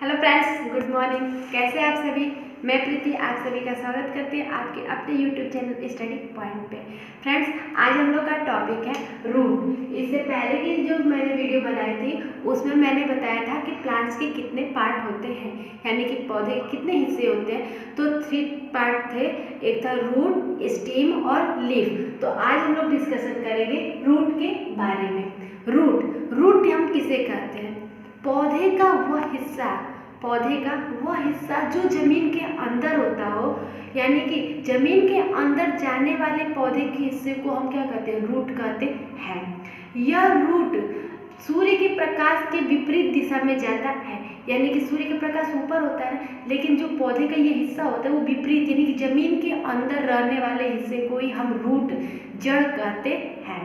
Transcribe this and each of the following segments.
Hello friends, good morning. कैसे हैं आप सभी। मैं प्रीति आप सभी का स्वागत करती हूँ आपके अपने यूट्यूब चैनल स्टडी पॉइंट पे। फ्रेंड्स, आज हम लोग का टॉपिक है रूट। इससे पहले की जो मैंने वीडियो बनाई थी उसमें मैंने बताया था कि प्लांट्स के कितने पार्ट होते हैं, यानी कि पौधे के कितने हिस्से होते हैं। तो 3 पार्ट थे, एक था रूट, स्टेम और लीफ। तो आज हम लोग डिस्कशन करेंगे रूट के बारे में। रूट हम किसे कहते हैं? पौधे का वह हिस्सा जो जमीन के अंदर होता हो, यानी कि जमीन के अंदर जाने वाले पौधे के हिस्से को हम क्या कहते हैं? रूट कहते हैं। यह रूट सूर्य के प्रकाश के विपरीत दिशा में जाता है, यानी कि सूर्य का प्रकाश ऊपर होता है, लेकिन जो पौधे का ये हिस्सा होता है वो विपरीत, यानी कि जमीन के अंदर रहने वाले हिस्से को ही हम रूट, जड़ कहते हैं।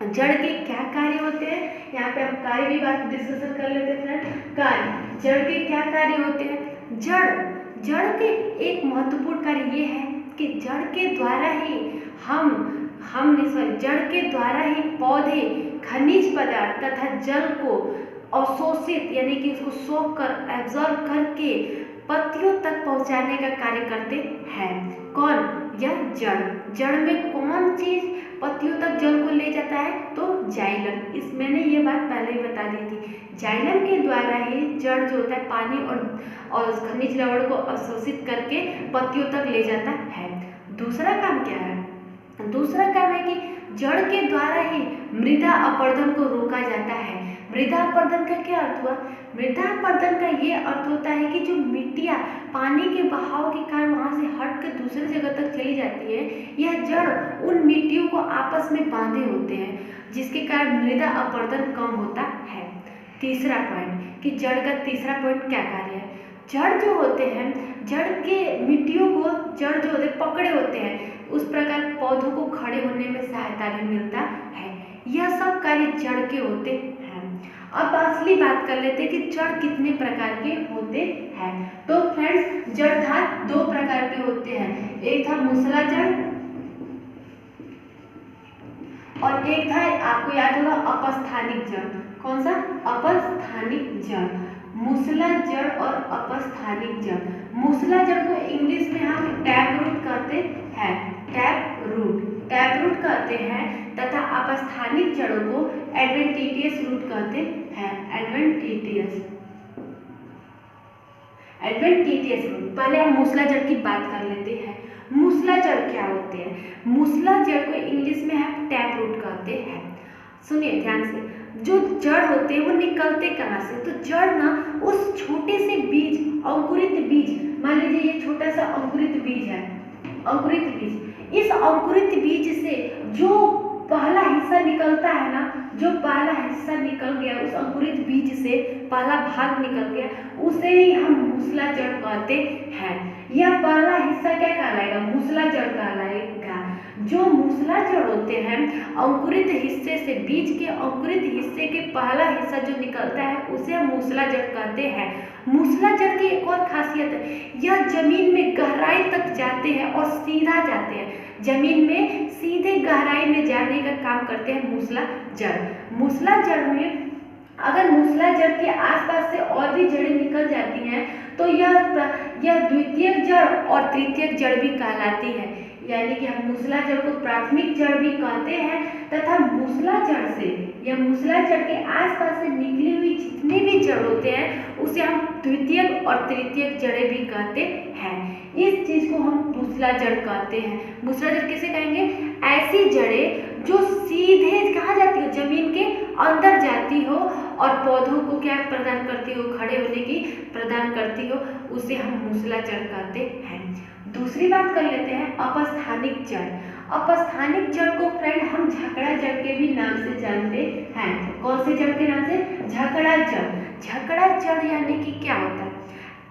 जड़ के क्या कार्य होते हैं? यहाँ पे हम कार्य भी बात डिस्कशन कर लेते हैं फ्रेंड। कार्य, जड़ के क्या कार्य होते हैं? जड़ के एक महत्वपूर्ण कार्य ये है कि जड़ के द्वारा ही जड़ के द्वारा ही पौधे खनिज पदार्थ तथा जल को अवशोषित, यानी कि उसको सोख कर एब्जॉर्ब करके पत्तियों तक पहुंचाने का कार्य करते हैं। कौन? यह जड़ में कौन चीज पत्तियों तक जल को ले जाता है? तो जाइलम। मैंने ये बात पहले ही बता दी थी। जाइलम के द्वारा ही जड़ जो होता है पानी और खनिज लवण को अवशोषित करके पत्तियों तक ले जाता है। दूसरा काम क्या है? दूसरा काम है कि जड़ के द्वारा ही मृदा अपरदन को रोका जाता है। मृदा अपरदन का क्या अर्थ हुआ? मृदा अपरदन का ये अर्थ होता है कि जो मिट्टियाँ पानी के बहाव के कारण वहाँ से हट कर दूसरी जगह तक चली जाती है, यह जड़ उन मिट्टियों को आपस में बांधे होते हैं, जिसके कारण मृदा अपरदन कम होता है। तीसरा पॉइंट कि जड़ का तीसरा पॉइंट क्या कार्य है? जड़ जो होते हैं, जड़ के मिट्टियों को जड़ जो होते पकड़े होते हैं, उस प्रकार पौधों को खड़े होने में सहायता भी मिलता है। यह सब कार्य जड़ के होते हैं। अब असली बात कर लेते हैं कि जड़ कितने प्रकार के होते हैं। तो फ्रेंड्स, जड़ था 2 प्रकार के होते हैं। एक था मूसला जड़ और एक था, आपको याद होगा, अपस्थानिक जड़। कौन सा? अपस्थानिक जड़। मूसला जड़ और अपस्थानिक जड़। मूसला जड़ को इंग्लिश में हम टैप रूट कहते हैं, टैप रूट कहते हैं, तथा अपस्थानिक जड़ों को एडवेंटिशियस रूट कहते हैं, एडवेंटिशियस रूट। पहले हम मूसला जड़ की बात कर लेते हैं। मूसला जड़ क्या होते हैं? मूसला जड़ को इंग्लिश में हम टैप रूट कहते हैं। सुनिए ध्यान से, जो जड़ होते हैं वो निकलते कहाँ से? तो जड़ ना उस छोटे से बीज, अंकुरित बीज, मान लीजिए ये छोटा सा अंकुरित बीज है, अंकुरित बीज, इस अंकुरित बीज से जो पहला हिस्सा निकलता है ना, जो पहला हिस्सा निकल गया, उस अंकुरित बीज से पहला भाग निकल गया, उसे ही हम मूसला जड़ कहते हैं। यह पहला हिस्सा क्या कहलाएगा? मूसला जड़ कहलाएगा। जो मूसला जड़ होते हैं, अंकुरित हिस्से से, बीज के अंकुरित हिस्से के पहला हिस्सा जो निकलता है उसे हम मूसला जड़ कहते हैं। मूसला जड़ की एक और खासियत है, यह जमीन में गहराई तक जाते हैं और सीधा जाते हैं। जमीन में सीधे गहराई में जाने का काम करते हैं मूसला जड़। मूसला जड़ में अगर मूसला जड़ के आसपास से और भी जड़ें निकल जाती हैं तो यह द्वितीयक जड़ और तृतीयक जड़ भी कहलाती है, यानी कि हम मूसला जड़ को प्राथमिक जड़ भी कहते हैं, तथा मूसला जड़ से या मूसला जड़ के आसपास से निकली हुई जितने भी जड़ होते हैं उसे हम द्वितीयक और तृतीयक जड़ें भी कहते हैं। इस चीज को हम मूसला जड़ कहते हैं। मूसला जड़ किसे कहेंगे? ऐसी जड़ें जो सीधे कहाँ जाती हो? जमीन के अंदर जाती हो और पौधों को क्या प्रदान करती हो? खड़े होने की प्रदान करती हो, उसे हम मूसला जड़ कहते हैं। दूसरी बात कर लेते हैं अपस्थानिक जड़। अपस्थानिक जड़ को फ्रेंड हम झकड़ा जड़ के भी नाम से जानते हैं। कौन से जड़ के नाम से? झकड़ा जड़। झकड़ा जड़ यानी कि क्या होता है?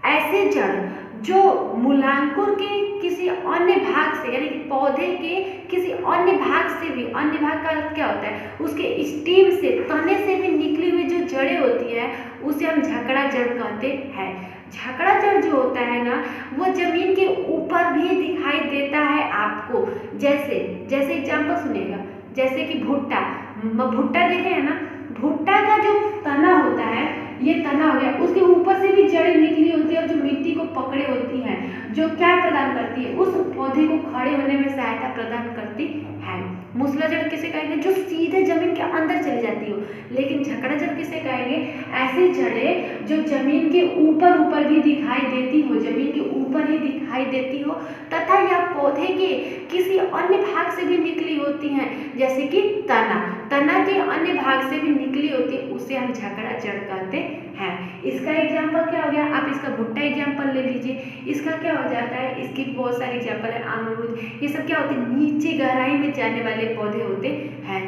ऐसे जड़ जो मूलांकुर के किसी अन्य भाग से, यानी कि पौधे के किसी अन्य भाग से भी, अन्य भाग का क्या होता है? उसके स्टीम से, तने से भी निकली हुई जो जड़ें होती है उसे हम झकड़ा जड़ कहते हैं। झकड़ा जड़ जो होता है ना, वो जमीन के ऊपर भी दिखाई देता है आपको। जैसे एग्जाम्पल सुनिएगा, जैसे कि भुट्टा देखे है ना, भुट्टा का जो तना होता है ये तना हो गया, उसके ऊपर से भी जड़ें निकली होती है और जो मिट्टी को पकड़े होती हैं, जो क्या प्रदान करती है, उस पौधे को खड़े होने में सहायता प्रदान करती है। मूसला जड़ किसे कहेंगे, जो सीधे जमीन के अंदर चली जाती हो। लेकिन झकड़ा जड़ किसे कहेंगे, ऐसी जड़ें जो जमीन के ऊपर ऊपर भी दिखाई देती हो, जमीन के ऊपर ही दिखाई देती हो तथा यह पौधे के किसी अन्य भाग से भी निकली होती हैं, जैसे कि तना के अन्य भाग से भी निकली होती है, उसे हम झकड़ा जड़ कहते हैं। इसका एग्जाम्पल क्या हो गया, आप इसका भुट्टा एग्जाम्पल ले लीजिए। इसका क्या हो जाता है, इसकी बहुत सारे एग्जाम्पल है, अमरूद, ये सब क्या होते हैं, नीचे गहराई में जाने वाले पौधे होते हैं।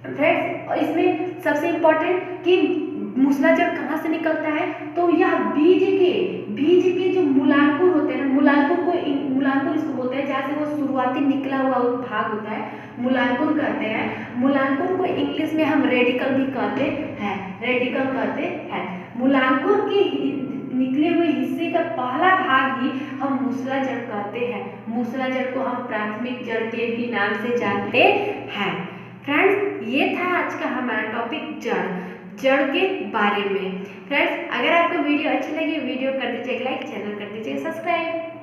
फ्रेंड्स, इसमें सबसे इम्पोर्टेंट कि मूसला जड़ कहाँ से निकलता है, तो यह बीज के जो मूलांकुर होते हैं ना, मूलांकुर इसको बोलते हैं, जहाँ से वो शुरुआती निकला हुआ भाग होता है, मूलांकुर कहते हैं। मूलांकुर को इंग्लिश में हम रेडिकल भी कहते हैं। मूलांकुर के निकले हुए हिस्से का पहला भाग ही हम मूसला जड़ कहते हैं। मूसला जड़ को हम प्राथमिक जड़ के भी नाम से जानते हैं। फ्रेंड्स, ये था आज का हमारा टॉपिक जड़ के बारे में। फ्रेंड्स, अगर आपको वीडियो अच्छी लगी, वीडियो कर दीजिए लाइक, चैनल कर दीजिए सब्सक्राइब।